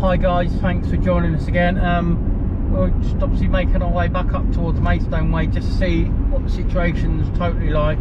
Hi guys, thanks for joining us again. We're just obviously making our way back up towards Maidstone Way just to see what the situation's totally like.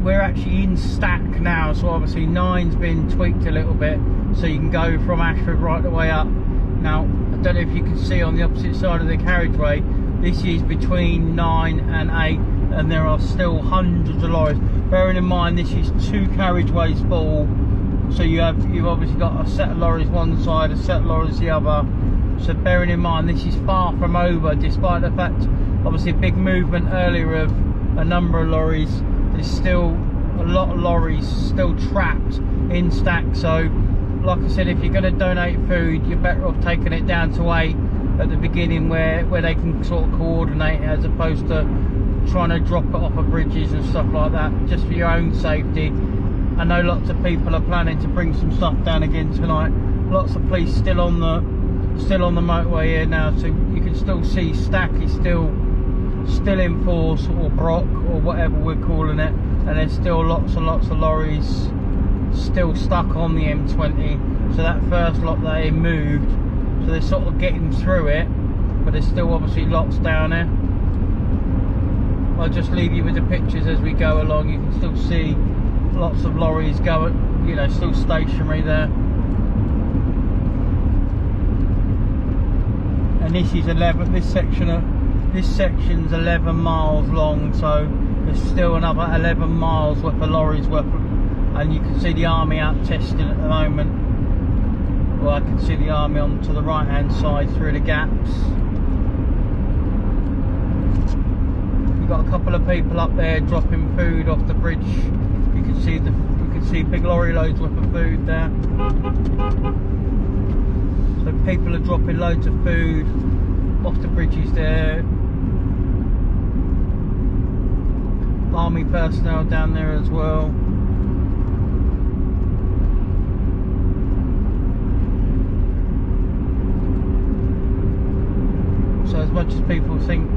We're actually in Stack now, so obviously 9's been tweaked a little bit, so you can go from Ashford right the way up. Now, I don't know if you can see on the opposite side of the carriageway, this is between 9 and 8, and there are still hundreds of lorries. Bearing in mind this is 2 carriageways full, so you've obviously got a set of lorries one side, a set of lorries the other. So bearing in mind this is far from over, despite the fact obviously a big movement earlier of a number of lorries. There's still a lot of lorries still trapped in Stack. So like I said, if you're going to donate food, you're better off taking it down to 8 at the beginning where they can sort of coordinate, as opposed to trying to drop it off of bridges and stuff like that, just for your own safety. I know lots of people are planning to bring some stuff down again tonight. Lots of police still on the motorway here now, so you can still see Stack is still in force, or Brock, or whatever we're calling it, and there's still lots and lots of lorries still stuck on the M20. So that first lot they moved, so they're sort of getting through it, but there's still obviously lots down there. I'll just leave you with the pictures as we go along. You can still see lots of lorries going, you know, still stationary there. And this is 11. This section's 11 miles long, so there's still another 11 miles worth of lorries worth of, and you can see the army out testing at the moment. Well, I can see the army on to the right hand side through the gaps. You've got a couple of people up there dropping food off the bridge. You can see big lorry loads worth of food there. So people are dropping loads of food off the bridges there. Army personnel down there as well. So as much as people think,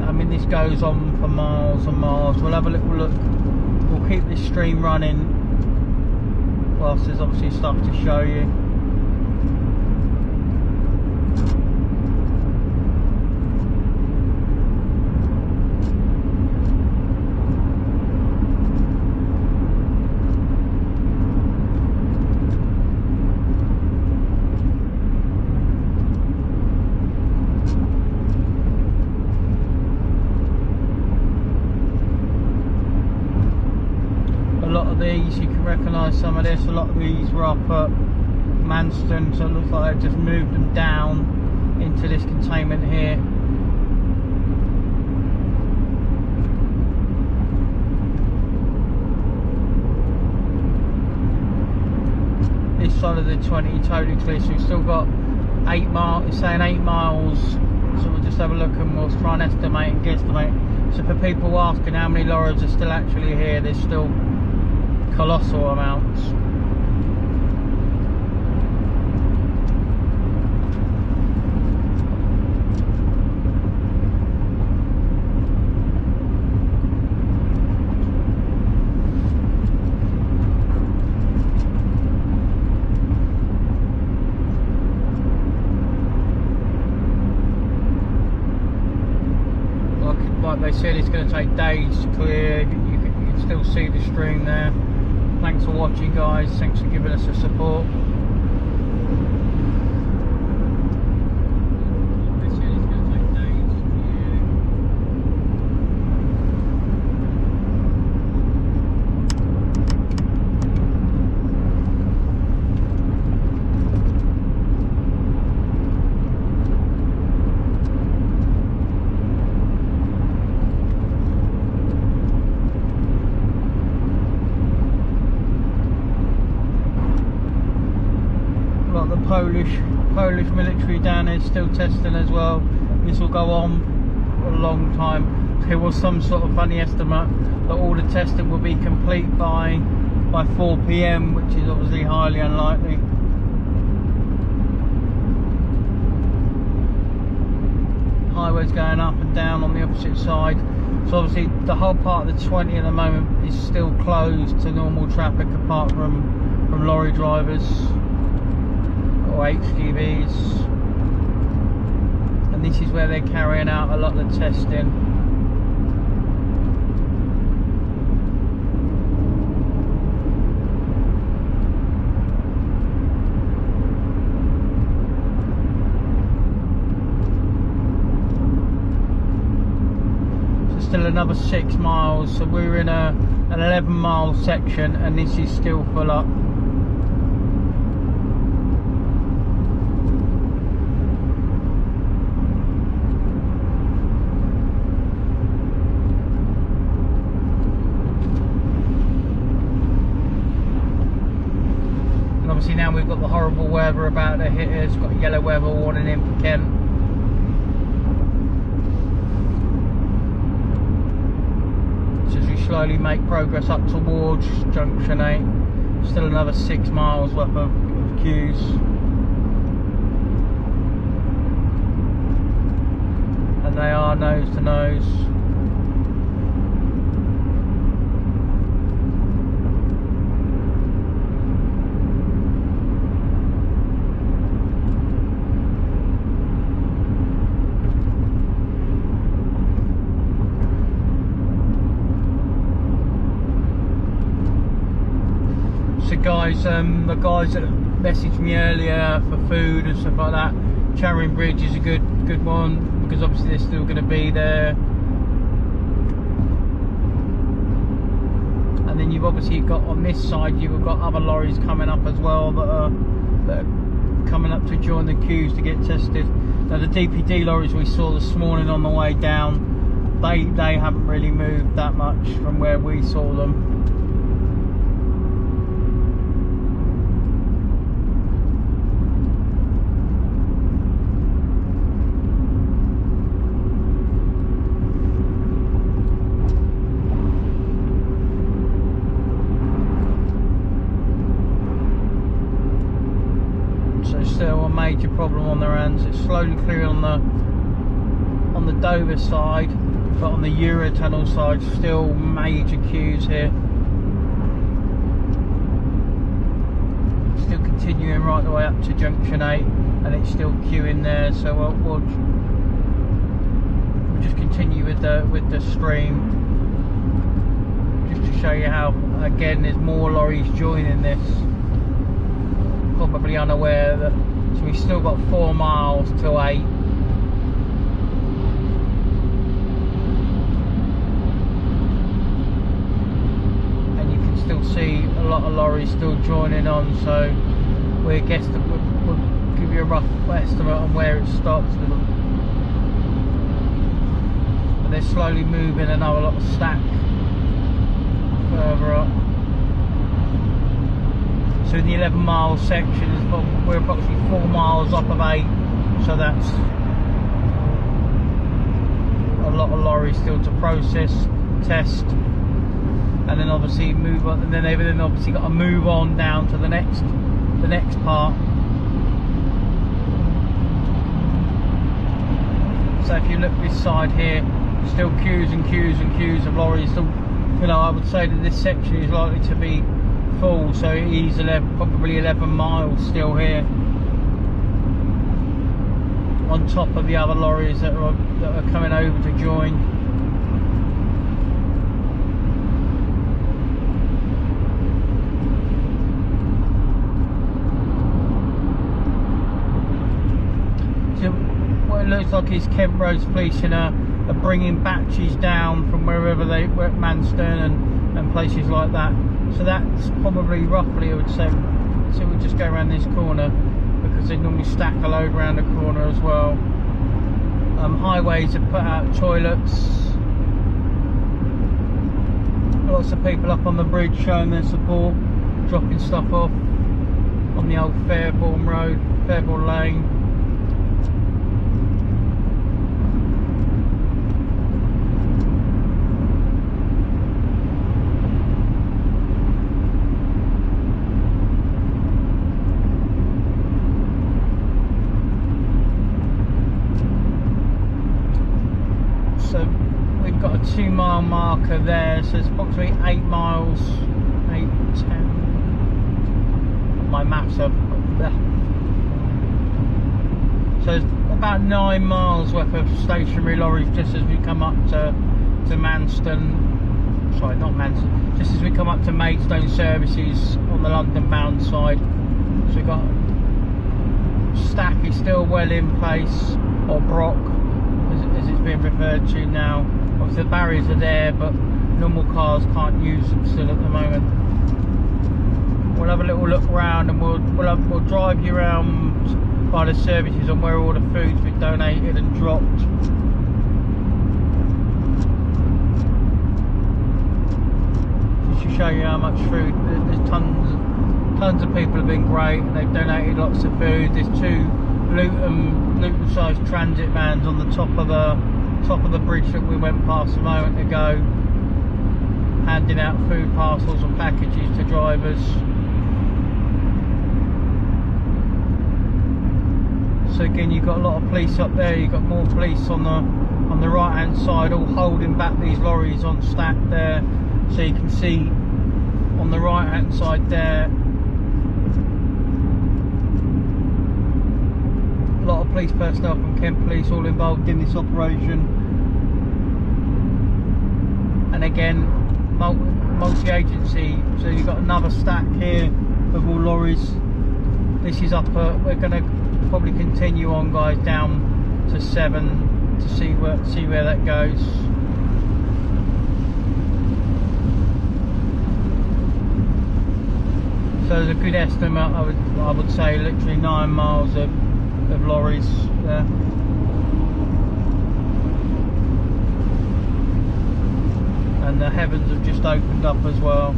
I mean, this goes on for miles and miles. We'll have a little look. We'll keep this stream running whilst there's obviously stuff to show you. These, you can recognise some of this. A lot of these were up at Manston, so it looks like they've just moved them down into this containment here. This side of the 20 totally clear, so we've still got 8 miles. It's saying 8 miles, so we'll just have a look and we'll try and estimate and guesstimate. So for people asking how many lorries are still actually here, there's still colossal amounts. Like they said, it's going to take days to clear. You can still see the stream there. Thanks for watching, guys. Thanks for giving us the support. Polish military down there still testing as well. This will go on for a long time. There was some sort of funny estimate that all the testing will be complete by 4 PM, which is obviously highly unlikely. Highways going up and down on the opposite side. So obviously the whole part of the 20 at the moment is still closed to normal traffic, apart from lorry drivers or HGVs, and this is where they're carrying out a lot of the testing. Still another 6 miles, so we're in an 11-mile section, and this is still full up. And obviously now we've got the horrible weather about to hit us. Got a yellow weather warning in for Kent. Slowly make progress up towards junction 8. Still another 6 miles worth of queues. And they are nose to nose. So guys, the guys that messaged me earlier for food and stuff like that, Charing Bridge is a good one, because obviously they're still going to be there. And then you've obviously got on this side, you've got other lorries coming up as well that are coming up to join the queues to get tested. Now the DPD lorries we saw this morning on the way down, they haven't really moved that much from where we saw them. Still a major problem on their hands. It's slowly clearing on the Dover side, but on the Eurotunnel side still major queues here. Still continuing right the way up to junction 8, and it's still queuing there, so we'll just continue with the stream, just to show you how, again, there's more lorries joining this. Probably unaware that, so we've still got 4 miles till 8. And you can still see a lot of lorries still joining on, so we'll give you a rough estimate on where it stops with them. But they're slowly moving another lot of stack further up. So in the 11-mile section, we're approximately 4 miles off of 8, so that's a lot of lorries still to process, test, and then obviously move on. And then they've obviously got to move on down to the next part. So if you look this side here, still queues and queues and queues of lorries. Still, you know, I would say that this section is likely to be full, so it is probably 11 miles still here, on top of the other lorries that are coming over to join. So what it looks like is Kent Roads Police are bringing batches down from wherever they were at Manston and places like that. So that's probably roughly, I would say, so we'll just go around this corner, because they normally stack a load around the corner as well. Highways have put out toilets. Lots of people up on the bridge showing their support, dropping stuff off on the old Fairbourne Road, Fairbourne Lane. We've got a 2 mile marker there, so it's approximately 8 miles, 8, 10. My maps are So it's about 9 miles worth of stationary lorries just as we come up to Manston. Sorry, not Manston. Just as we come up to Maidstone Services on the London bound side. So we've got Stack is still well in place, or Brock as it's being referred to now. Obviously the barriers are there, but normal cars can't use them still at the moment. We'll have a little look around and we'll drive you around by the services on where all the food's been donated and dropped. Just to show you how much food. There's tons of people have been great and they've donated lots of food. There's 2 Luton sized transit vans on the top of the bridge that we went past a moment ago, handing out food parcels and packages to drivers. So again, you've got a lot of police up there. You've got more police on the right hand side, all holding back these lorries on Stack there. So you can see on the right hand side there, a lot of police personnel from Kent Police all involved in this operation. And again, multi-agency. So you've got another stack here of all lorries. This is up. We're going to probably continue on, guys, down to 7 to see where that goes. So there's a good estimate. I would say literally 9 miles of lorries there. And the heavens have just opened up as well.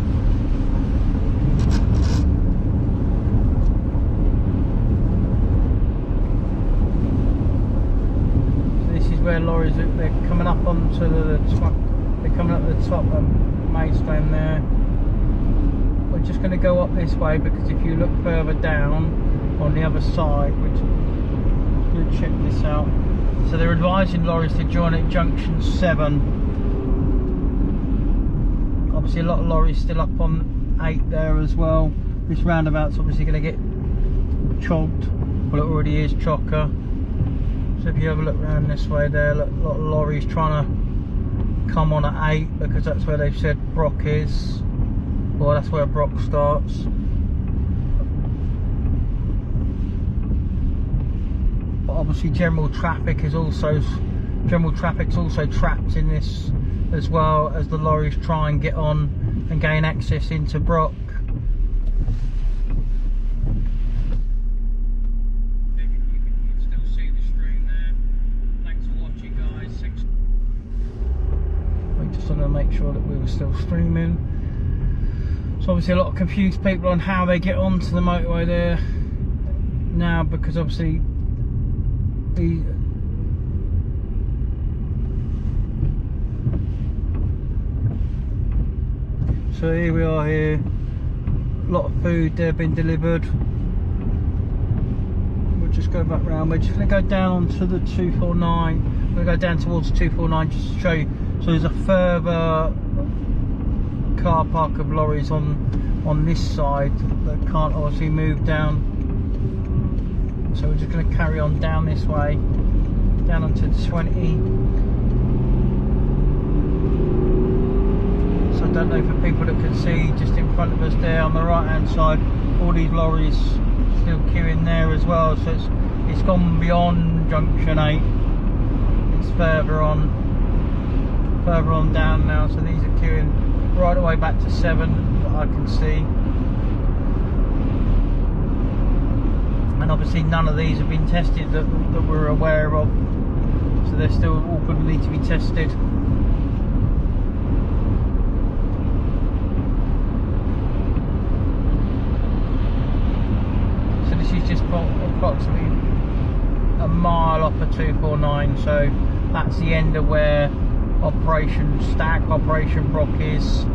So this is where lorries they're coming up onto the top. They're coming up the top of Maidstone there. We're just going to go up this way because if you look further down on the other side, which you'll check this out. So they're advising lorries to join at junction 7. Obviously a lot of lorries still up on 8 there as well. This roundabout's obviously going to get chogged. Well, it already is chocker. So if you have a look around this way there, look, a lot of lorries trying to come on at 8 because that's where they've said Brock is. Well, that's where Brock starts. But obviously general traffic's also trapped in this as well, as the lorries try and get on and gain access into Brock. You can still see the stream there. Thanks for watching, guys. We just want to make sure that we were still streaming. So obviously a lot of confused people on how they get onto the motorway there now, because obviously so here we are here, a lot of food there been delivered. We'll just go back round. We're just going to go down to the 249. We're going to go down towards 249 just to show you. So there's a further car park of lorries on this side that can't obviously move down. So we're just going to carry on down this way, down onto the 20. So I don't know for people that can see, just in front of us there on the right hand side, all these lorries still queuing there as well. So it's gone beyond junction 8. It's further on down now. So these are queuing right away back to 7 that I can see. And obviously none of these have been tested that we're aware of. So they're still all going to need to be tested. Just approximately a mile off of 249, so that's the end of where Operation Stack, Operation Brock is.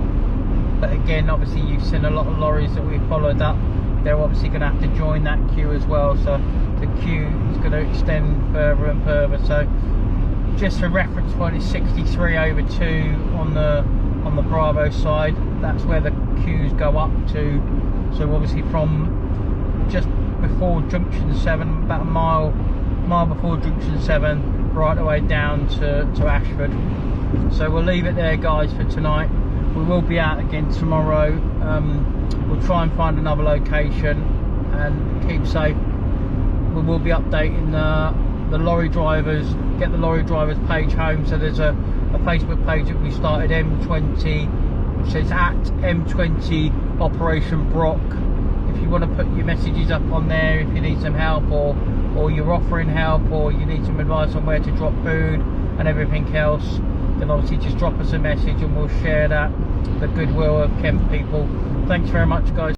But again, obviously you've seen a lot of lorries that we followed up. They're obviously going to have to join that queue as well, so the queue is going to extend further and further. So just for reference point, it's 63 over 2 on the Bravo side. That's where the queues go up to. So obviously from just before junction 7, about a mile mile before junction 7, right the way down to Ashford. So we'll leave it there, guys, for tonight. We will be out again tomorrow. We'll try and find another location and keep safe. We will be updating the lorry drivers, get the lorry drivers page home. So there's a Facebook page that we started, M20, which says at M20 Operation Brock. If you want to put your messages up on there, if you need some help, or you're offering help, or you need some advice on where to drop food and everything else, then obviously just drop us a message and we'll share that, the goodwill of Kent people. Thanks very much, guys.